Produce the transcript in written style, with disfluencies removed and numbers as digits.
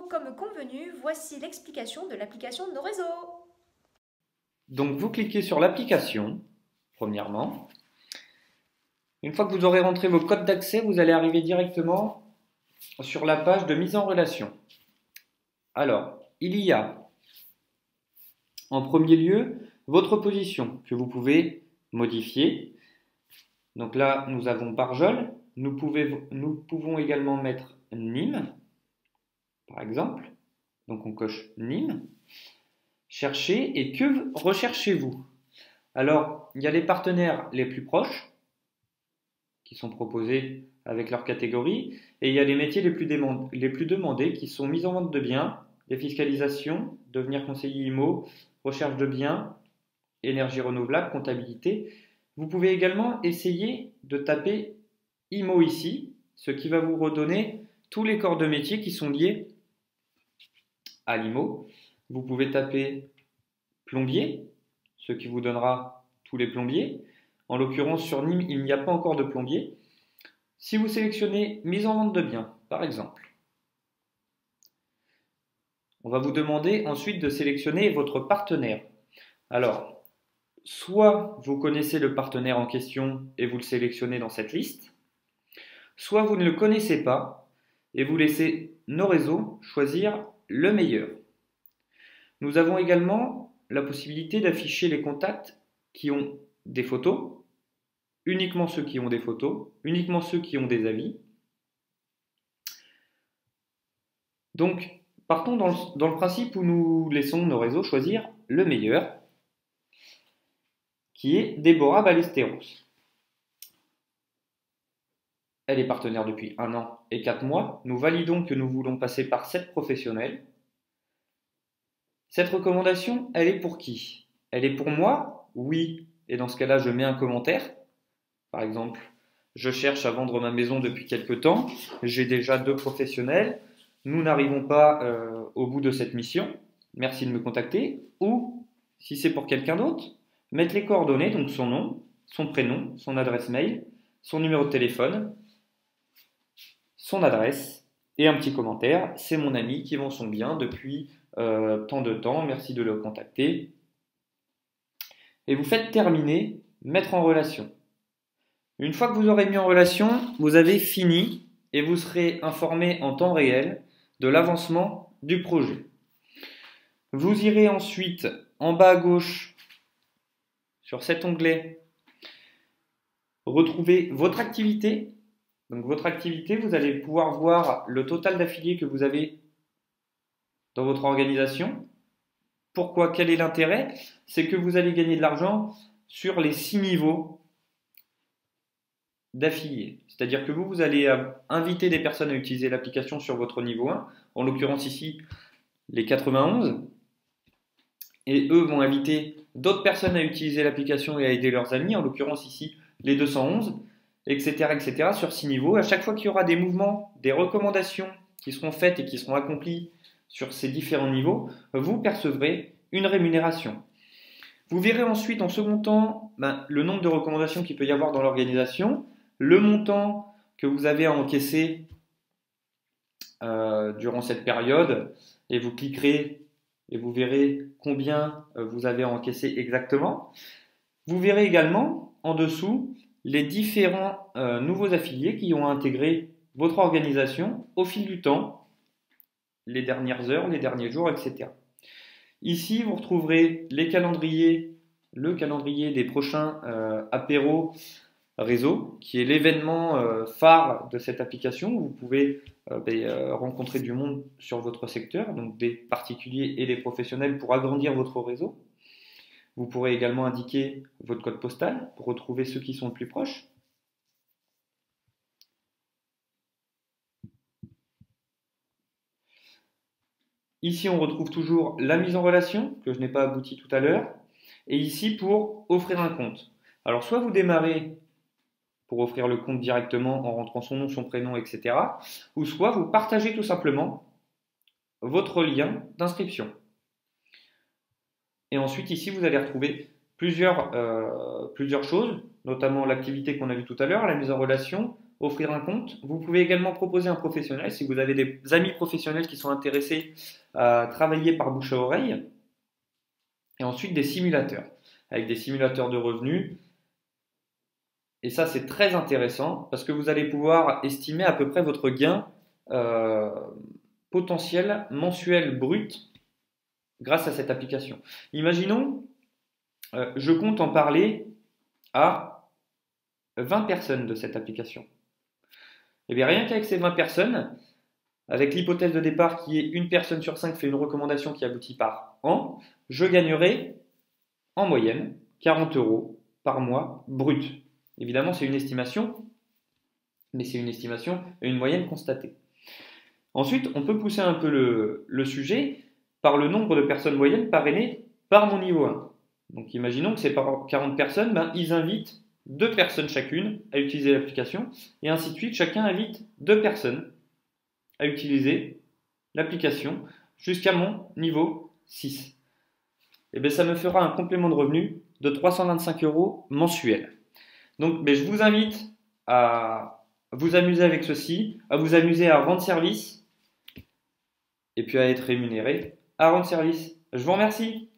comme convenu, voici l'explication de l'application Nos Réseaux. Donc vous cliquez sur l'application, premièrement. Une fois que vous aurez rentré vos codes d'accès, vous allez arriver directement sur la page de mise en relation. Alors, il y a en premier lieu votre position que vous pouvez modifier. Donc là, nous avons Barjol. Nous pouvons également mettre Nîmes, par exemple. Donc on coche Nîmes. Cherchez et que recherchez-vous? Alors, il y a les partenaires les plus proches qui sont proposés avec leur catégorie et il y a les métiers les plus demandés qui sont mise en vente de biens, défiscalisation, devenir conseiller IMO, recherche de biens, énergie renouvelable, comptabilité. Vous pouvez également essayer de taper IMO ici, ce qui va vous redonner tous les corps de métier qui sont liés à l'IMO. Vous pouvez taper plombier, ce qui vous donnera tous les plombiers. En l'occurrence, sur Nîmes, il n'y a pas encore de plombier. Si vous sélectionnez mise en vente de biens, par exemple, on va vous demander ensuite de sélectionner votre partenaire. Alors, soit vous connaissez le partenaire en question et vous le sélectionnez dans cette liste, soit vous ne le connaissez pas et vous laissez Nos Réseaux choisir le meilleur. Nous avons également la possibilité d'afficher les contacts qui ont des photos, uniquement ceux qui ont des photos, uniquement ceux qui ont des avis. Donc, partons dans le principe où nous laissons Nos Réseaux choisir le meilleur, qui est Déborah Ballesteros. Elle est partenaire depuis 1 an et 4 mois. Nous validons que nous voulons passer par cette professionnelle. Cette recommandation, elle est pour qui? Elle est pour moi? Oui. Et dans ce cas-là, je mets un commentaire. Par exemple, je cherche à vendre ma maison depuis quelques temps. J'ai déjà 2 professionnels. Nous n'arrivons pas au bout de cette mission. Merci de me contacter. Ou, si c'est pour quelqu'un d'autre, mettre les coordonnées, donc son nom, son prénom, son adresse mail, son numéro de téléphone, son adresse et un petit commentaire. C'est mon ami qui vend son bien depuis tant de temps, merci de le contacter. Et vous faites terminer, mettre en relation. Une fois que vous aurez mis en relation, vous avez fini et vous serez informé en temps réel de l'avancement du projet. Vous irez ensuite en bas à gauche sur cet onglet retrouver votre activité. Donc votre activité, vous allez pouvoir voir le total d'affiliés que vous avez dans votre organisation. Pourquoi? Quel est l'intérêt? C'est que vous allez gagner de l'argent sur les 6 niveaux d'affiliés. C'est-à-dire que vous allez inviter des personnes à utiliser l'application sur votre niveau 1, en l'occurrence ici les 91, et eux vont inviter d'autres personnes à utiliser l'application et à aider leurs amis, en l'occurrence ici les 211, etc., etc., sur 6 niveaux. À chaque fois qu'il y aura des mouvements, des recommandations qui seront faites et qui seront accomplies sur ces différents niveaux, vous percevrez une rémunération. Vous verrez ensuite en second temps le nombre de recommandations qu'il peut y avoir dans l'organisation, le montant que vous avez à encaisser durant cette période, et vous cliquerez et vous verrez combien vous avez à encaisser exactement. Vous verrez également en dessous les différents nouveaux affiliés qui ont intégré votre organisation au fil du temps, les dernières heures, les derniers jours, etc. Ici, vous retrouverez les calendriers, le calendrier des prochains apéros réseau, qui est l'événement phare de cette application. Où vous pouvez rencontrer du monde sur votre secteur, donc des particuliers et des professionnels pour agrandir votre réseau. Vous pourrez également indiquer votre code postal pour retrouver ceux qui sont le plus proches. Ici, on retrouve toujours la mise en relation, que je n'ai pas abouti tout à l'heure. Et ici, pour offrir un compte. Alors, soit vous démarrez pour offrir le compte directement en rentrant son nom, son prénom, etc. Ou soit vous partagez tout simplement votre lien d'inscription. Et ensuite, ici, vous allez retrouver plusieurs choses, notamment l'activité qu'on a vue tout à l'heure, la mise en relation, offrir un compte. Vous pouvez également proposer un professionnel si vous avez des amis professionnels qui sont intéressés à travailler par bouche à oreille. Et ensuite des simulateurs, avec des simulateurs de revenus. Et ça, c'est très intéressant parce que vous allez pouvoir estimer à peu près votre gain potentiel mensuel brut grâce à cette application. Imaginons, je compte en parler à 20 personnes de cette application. Et bien rien qu'avec ces 20 personnes, avec l'hypothèse de départ qui est une personne sur 5 fait une recommandation qui aboutit par an, je gagnerai en moyenne 40 € par mois brut. Évidemment, c'est une estimation, mais c'est une estimation et une moyenne constatée. Ensuite, on peut pousser un peu le sujet par le nombre de personnes moyennes parrainées par mon niveau 1. Donc imaginons que c'est par 40 personnes, ils invitent 2 personnes chacune à utiliser l'application, et ainsi de suite, chacun invite 2 personnes à utiliser l'application jusqu'à mon niveau 6. Et bien ça me fera un complément de revenu de 325 € mensuel. Donc je vous invite à vous amuser avec ceci, à vous amuser à rendre service, et puis à être rémunéré à rendre service. Je vous remercie.